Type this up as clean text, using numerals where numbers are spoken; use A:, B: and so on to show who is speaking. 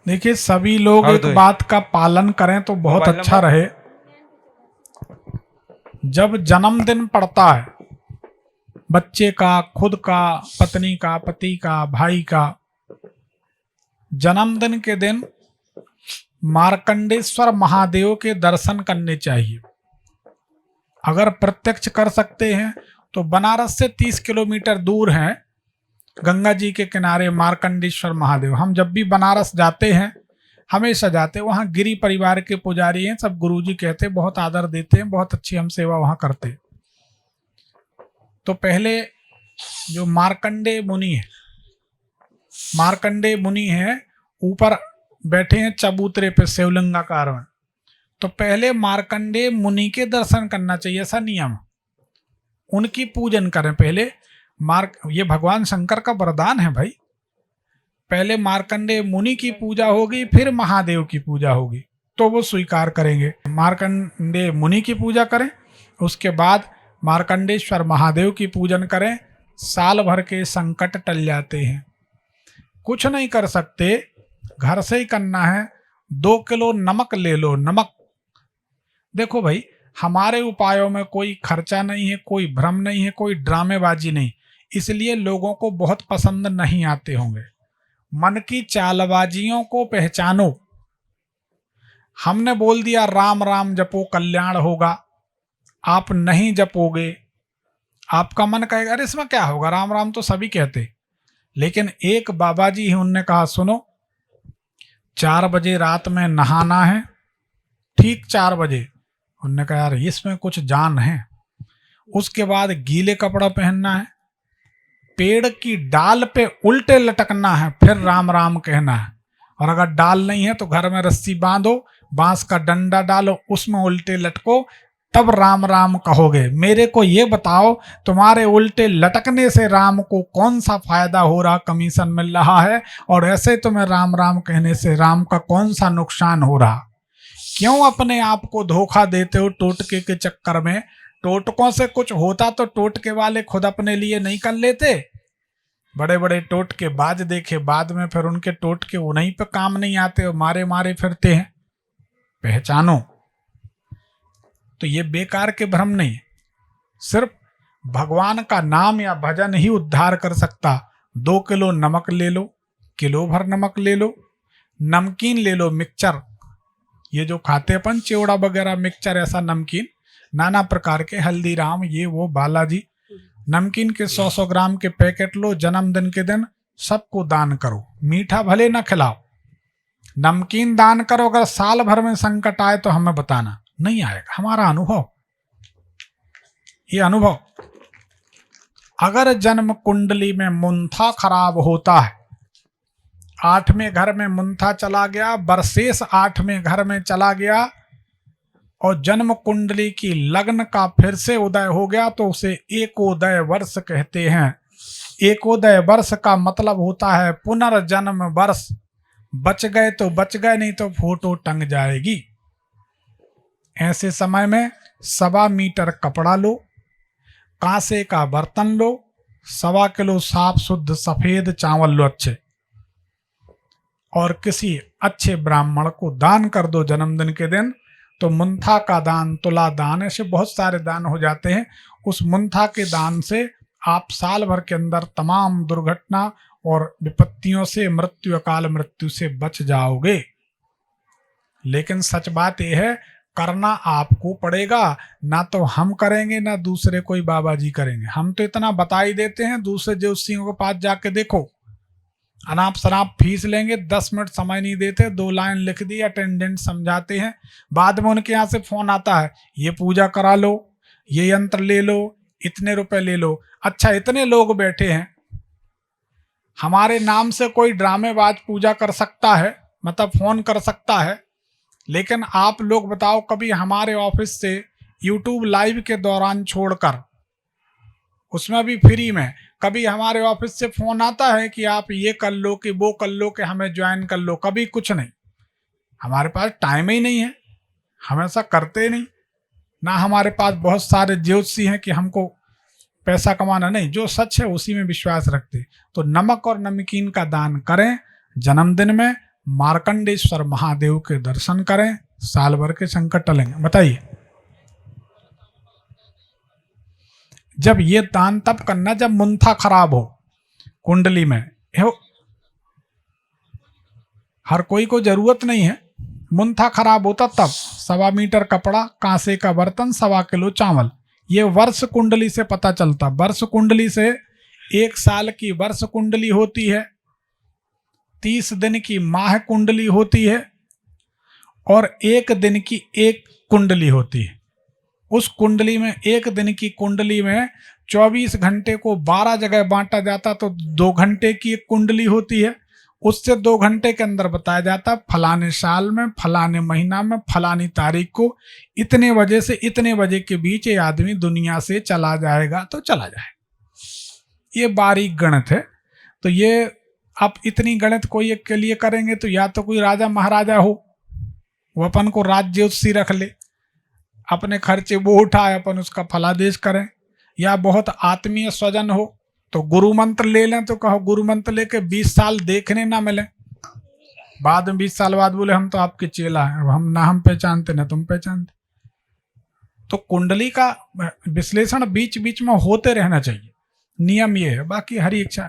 A: देखिए सभी लोग एक बात का पालन करें तो बहुत अच्छा रहे। जब जन्मदिन पड़ता है बच्चे का, खुद का, पत्नी का, पति का, भाई का, जन्मदिन के दिन मार्कंडेश्वर महादेव के दर्शन करने चाहिए। अगर प्रत्यक्ष कर सकते हैं तो बनारस से 30 किलोमीटर दूर है, गंगा जी के किनारे मार्कंडेश्वर महादेव। हम जब भी बनारस जाते हैं, हमेशा जाते हैं, वहाँ गिरी परिवार के पुजारी हैं, सब गुरुजी कहते हैं, बहुत आदर देते हैं, बहुत अच्छी हम सेवा वहाँ करते हैं। तो पहले जो मार्कंडे मुनि है, मार्कंडे मुनि हैं, ऊपर बैठे हैं चबूतरे पे शिवलिंगाकार में, तो पहले मार्कंडे मुनि के दर्शन करना चाहिए, ऐसा नियम। उनकी पूजन करें पहले। ये भगवान शंकर का वरदान है भाई। पहले मार्कंडे मुनि की पूजा होगी, फिर महादेव की पूजा होगी, तो वो स्वीकार करेंगे। मार्कंडे मुनि की पूजा करें, उसके बाद मार्कंडेश्वर महादेव की पूजन करें। साल भर के संकट टल जाते हैं। कुछ नहीं कर सकते, घर से ही करना है। 2 किलो नमक ले लो। नमक देखो भाई, हमारे उपायों में कोई खर्चा नहीं है, कोई भ्रम नहीं है, कोई ड्रामेबाजी नहीं, इसलिए लोगों को बहुत पसंद नहीं आते होंगे। मन की चालबाजियों को पहचानो। हमने बोल दिया राम राम जपो कल्याण होगा, आप नहीं जपोगे, आपका मन कहेगा अरे इसमें क्या होगा, राम राम तो सभी कहते। लेकिन एक बाबा जी हैं, उनने कहा सुनो, 4 बजे रात में नहाना है, ठीक 4 बजे। उन्होंने कहा यार इसमें कुछ जान है। उसके बाद गीले कपड़ा पहनना है, पेड़ की डाल पे उल्टे लटकना है, फिर राम राम कहना है। और अगर डाल नहीं है तो घर में रस्सी बांधो, बांस का डंडा डालो, उसमें उल्टे लटको, तब राम राम कहोगे। मेरे को ये बताओ, तुम्हारे उल्टे लटकने से राम को कौन सा फायदा हो रहा, कमीशन मिल रहा है, और ऐसे तुम्हें राम राम कहने से राम का कौन सा नुकसान हो रहा? क्यों अपने आप को धोखा देते हो टोटके के चक्कर में? टोटकों से कुछ होता तो टोटके वाले खुद अपने लिए नहीं कर लेते? बड़े बड़े टोटके बाज देखे, बाद में फिर उनके टोटके उन्हीं पे काम नहीं आते और मारे मारे फिरते हैं। पहचानो। तो ये बेकार के भ्रम नहीं, सिर्फ भगवान का नाम या भजन ही उद्धार कर सकता। 2 किलो नमक ले लो, किलो भर नमक ले लो, नमकीन ले लो, मिक्सचर, ये जो खाते अपन चिवड़ा वगैरह, मिक्सचर, ऐसा नमकीन नाना प्रकार के, हल्दीराम, ये वो, बालाजी, नमकीन के 100-100 ग्राम के पैकेट लो। जन्मदिन के दिन सबको दान करो। मीठा भले ना खिलाओ, नमकीन दान करो। अगर साल भर में संकट आए तो हमें बताना, नहीं आएगा। हमारा अनुभव, ये अनुभव। अगर जन्म कुंडली में मुंथा खराब होता है, 8वें घर में मुंथा चला गया, बरसेस 8वें घर में चला गया, और जन्म कुंडली की लग्न का फिर से उदय हो गया, तो उसे एकोदय वर्ष कहते हैं। एकोदय वर्ष का मतलब होता है पुनर्जन्म वर्ष। बच गए तो बच गए, नहीं तो फोटो टंग जाएगी। ऐसे समय में 1.25 मीटर कपड़ा लो, कांसे का बर्तन लो, 1.25 किलो साफ शुद्ध सफेद चावल लो अच्छे, और किसी अच्छे ब्राह्मण को दान कर दो जन्मदिन के दिन। तो मुंथा का दान, तुला दान, ऐसे बहुत सारे दान हो जाते हैं। उस मुंथा के दान से आप साल भर के अंदर तमाम दुर्घटना और विपत्तियों से, मृत्यु, अकाल मृत्यु से बच जाओगे। लेकिन सच बात यह है, करना आपको पड़ेगा। ना तो हम करेंगे, ना दूसरे कोई बाबा जी करेंगे। हम तो इतना बता ही देते हैं, दूसरे ज्योतिषियों के पास जाके देखो, अनाप शनाप फीस लेंगे, 10 मिनट समय नहीं देते, 2 लाइन लिख दी, अटेंडेंट समझाते हैं, बाद में उनके यहाँ से फोन आता है, ये पूजा करा लो, ये यंत्र ले लो, इतने रुपए ले लो। अच्छा, इतने लोग बैठे हैं, हमारे नाम से कोई ड्रामेबाज पूजा कर सकता है, मतलब फोन कर सकता है, लेकिन आप लोग बताओ, कभी हमारे ऑफिस से यूट्यूब लाइव के दौरान छोड़कर, उसमें भी फ्री में, कभी हमारे ऑफिस से फोन आता है कि आप ये कर लो, कि वो कर लो, कि हमें ज्वाइन कर लो? कभी कुछ नहीं। हमारे पास टाइम ही नहीं है, हम ऐसा करते नहीं। ना हमारे पास बहुत सारे ज्योतिषी हैं कि हमको पैसा कमाना, नहीं, जो सच है उसी में विश्वास रखते। तो नमक और नमकीन का दान करें जन्मदिन में, मार्कंडेश्वर महादेव के दर्शन करें, साल भर के संकट टलेंगे। बताइए, जब ये दान तब करना जब मुंथा खराब हो कुंडली में। हर कोई को जरूरत नहीं है, मुंथा खराब होता तब 1.25 मीटर कपड़ा, कांसे का बर्तन, 1.25 किलो चावल। ये वर्ष कुंडली से पता चलता। वर्ष कुंडली से 1 साल की वर्ष कुंडली होती है, 30 दिन की माह कुंडली होती है और 1 दिन की एक कुंडली होती है। उस कुंडली में 1 दिन की कुंडली में 24 घंटे को 12 जगह बांटा जाता, तो 2 घंटे की एक कुंडली होती है। उससे 2 घंटे के अंदर बताया जाता फलाने साल में, फलाने महीना में, फलानी तारीख को इतने बजे से इतने बजे के बीच ये आदमी दुनिया से चला जाएगा, तो चला जाए। ये बारीक गणित है। तो ये आप इतनी गणित कोई एक के लिए करेंगे तो या तो कोई राजा महाराजा हो, वो अपन को राज्योत्सी रख ले, अपने खर्चे वो उठाए, अपन उसका फलादेश करें, या बहुत आत्मीय स्वजन हो तो गुरु मंत्र ले लें। तो कहो गुरु मंत्र लेके 20 साल देखने ना मिले, बाद में 20 साल बाद बोले हम तो आपके चेला हैं, हम ना हम पहचानते ना तुम पहचानते। तो कुंडली का विश्लेषण बीच बीच में होते रहना चाहिए, नियम ये है। बाकी हरी इच्छा।